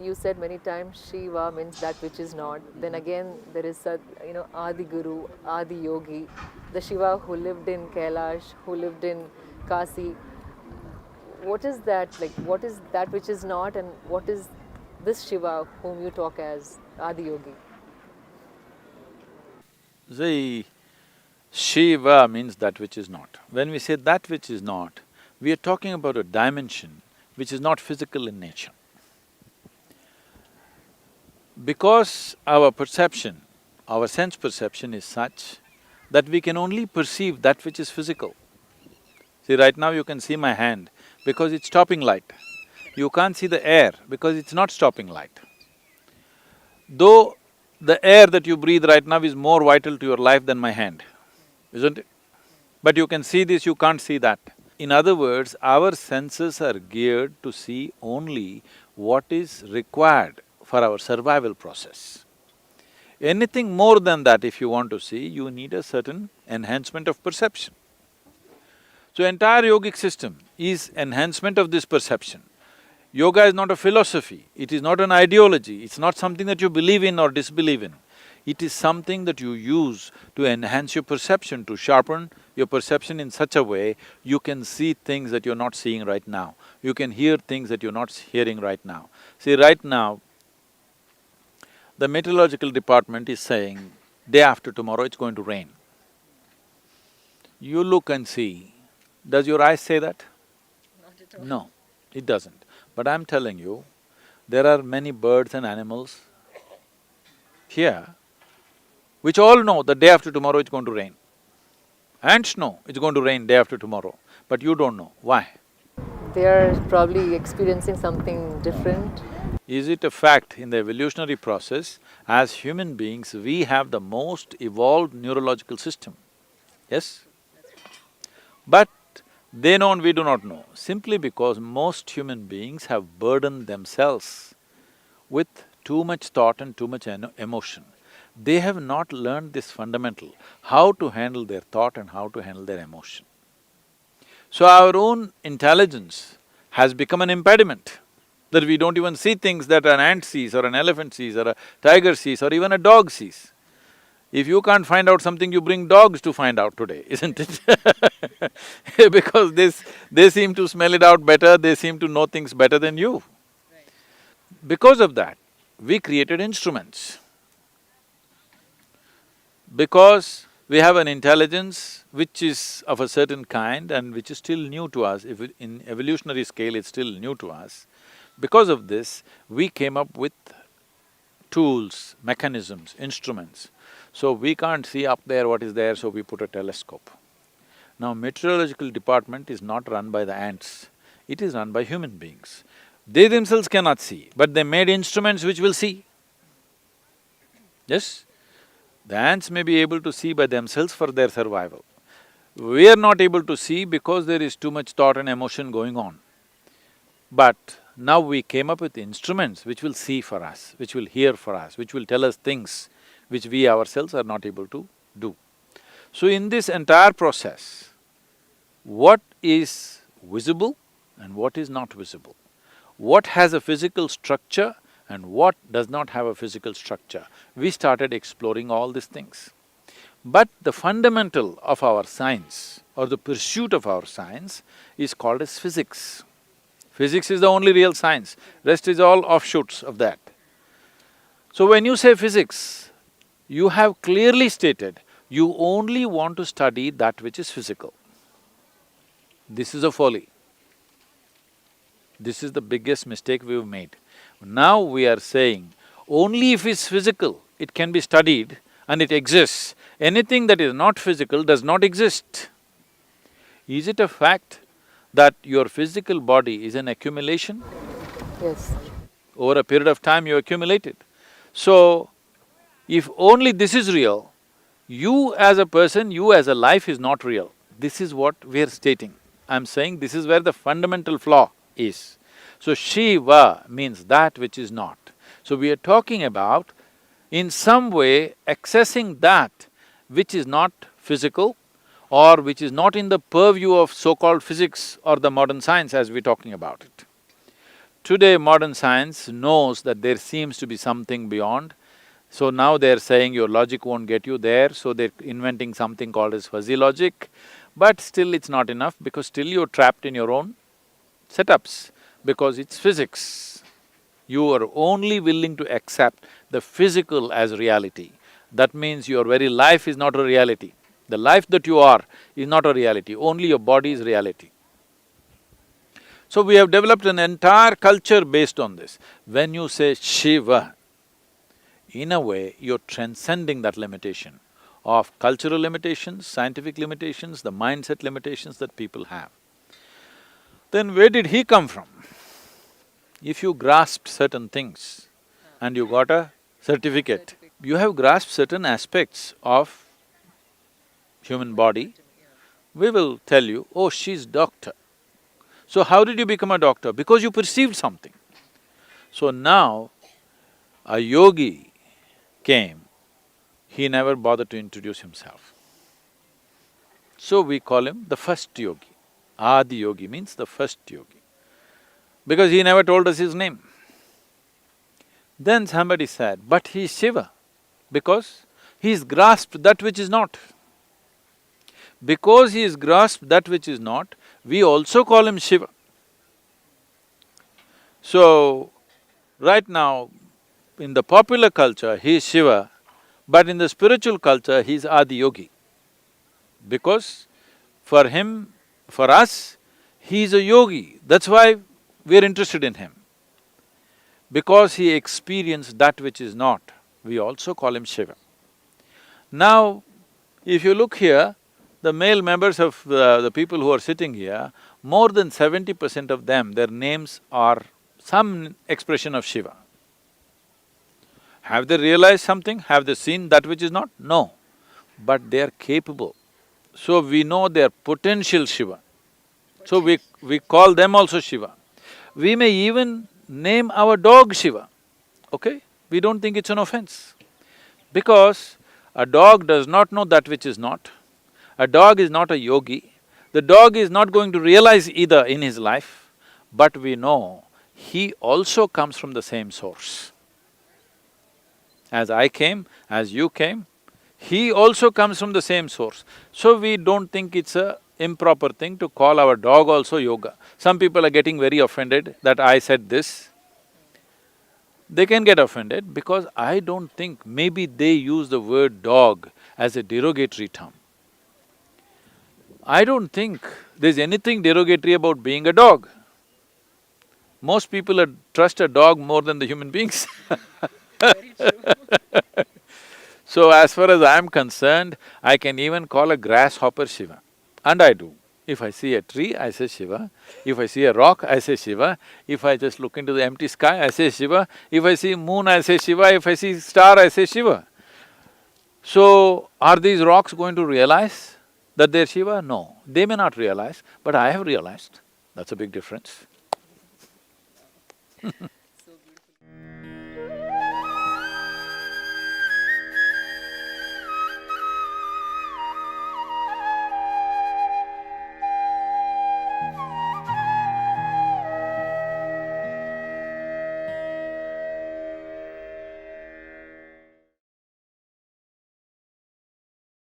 you said many times Shiva means that which is not. Then again, there is a Adiguru, Adiyogi, the Shiva who lived in Kailash, who lived in Kasi. What is that like? What is that which is not, and what is this Shiva whom you talk as Adiyogi? See, Shiva means that which is not. When we say that which is not, we are talking about a dimension which is not physical in nature. Because our perception, our sense perception is such that we can only perceive that which is physical. See, right now you can see my hand because it's stopping light. You can't see the air because it's not stopping light. Though the air that you breathe right now is more vital to your life than my hand, isn't it? But you can see this, you can't see that. In other words, our senses are geared to see only what is required for our survival process. Anything more than that if you want to see, you need a certain enhancement of perception. So entire yogic system is enhancement of this perception. Yoga is not a philosophy, it is not an ideology, it's not something that you believe in or disbelieve in. It is something that you use to enhance your perception, to sharpen your perception in such a way you can see things that you're not seeing right now. You can hear things that you're not hearing right now. See, right now, the meteorological department is saying, day after tomorrow it's going to rain. You look and see, does your eyes say that? Not at all. No, it doesn't. But I'm telling you, there are many birds and animals here which all know that day after tomorrow it's going to rain. Ants know it's going to rain day after tomorrow, but you don't know. Why? They are probably experiencing something different. Is it a fact in the evolutionary process, as human beings, we have the most evolved neurological system, yes? But they know and we do not know, simply because most human beings have burdened themselves with too much thought and too much emotion. They have not learned this fundamental, how to handle their thought and how to handle their emotion. So our own intelligence has become an impediment, that we don't even see things that an ant sees or an elephant sees or a tiger sees or even a dog sees. If you can't find out something, you bring dogs to find out today, isn't it? Because they seem to smell it out better, they seem to know things better than you. Because of that, we created instruments. Because we have an intelligence which is of a certain kind and which is still new to us, if in evolutionary scale it's still new to us, because of this, we came up with tools, mechanisms, instruments. So we can't see up there what is there, so we put a telescope. Now meteorological department is not run by the ants, it is run by human beings. They themselves cannot see, but they made instruments which will see. Yes? The ants may be able to see by themselves for their survival. We are not able to see because there is too much thought and emotion going on. But now we came up with instruments which will see for us, which will hear for us, which will tell us things which we ourselves are not able to do. So in this entire process, what is visible and what is not visible? What has a physical structure and what does not have a physical structure? We started exploring all these things. But the fundamental of our science or the pursuit of our science is called as physics. Physics is the only real science, rest is all offshoots of that. So when you say physics, you have clearly stated, you only want to study that which is physical. This is a folly. This is the biggest mistake we've made. Now we are saying, only if it's physical, it can be studied and it exists. Anything that is not physical does not exist. Is it a fact that your physical body is an accumulation? Yes. Over a period of time you accumulated. So, if only this is real, you as a person, you as a life is not real. This is what we are stating. I'm saying this is where the fundamental flaw is. So Shiva means that which is not. So we are talking about, in some way, accessing that which is not physical or which is not in the purview of so-called physics or the modern science as we're talking about it. Today modern science knows that there seems to be something beyond, so now they're saying your logic won't get you there, so they're inventing something called as fuzzy logic. But still it's not enough because still you're trapped in your own setups, because it's physics. You are only willing to accept the physical as reality. That means your very life is not a reality. The life that you are is not a reality, only your body is reality. So we have developed an entire culture based on this. When you say Shiva, in a way, you're transcending that limitation of cultural limitations, scientific limitations, the mindset limitations that people have. Then where did he come from? If you grasped certain things and you got a certificate, you have grasped certain aspects of human body, we will tell you, oh, she's doctor. So how did you become a doctor? Because you perceived something. So now, a yogi came, he never bothered to introduce himself. So we call him the first yogi. Adiyogi means the first yogi, because he never told us his name. Then somebody said, but he is Shiva, because he's grasped that which is not. Because he has grasped that which is not, we also call him Shiva. So, right now, in the popular culture, he is Shiva, but in the spiritual culture, he is Adiyogi. Because for him, for us, he is a yogi, that's why we are interested in him. Because he experienced that which is not, we also call him Shiva. Now, if you look here, the male members of the people who are sitting here, more than 70% of them, their names are some expression of Shiva. Have they realized something? Have they seen that which is not? No. But they are capable. So we know they are potential Shiva. So we call them also Shiva. We may even name our dog Shiva, okay? We don't think it's an offense. Because a dog does not know that which is not. A dog is not a yogi. The dog is not going to realize either in his life, but we know he also comes from the same source. As I came, as you came, he also comes from the same source. So we don't think it's a improper thing to call our dog also yoga. Some people are getting very offended that I said this. They can get offended because I don't think maybe they use the word dog as a derogatory term. I don't think there's anything derogatory about being a dog. Most people trust a dog more than the human beings. So as far as I'm concerned, I can even call a grasshopper Shiva, and I do. If I see a tree, I say Shiva. If I see a rock, I say Shiva. If I just look into the empty sky, I say Shiva. If I see moon, I say Shiva. If I see star, I say Shiva. So, are these rocks going to realize that they're Shiva? No, they may not realize, but I have realized. That's a big difference.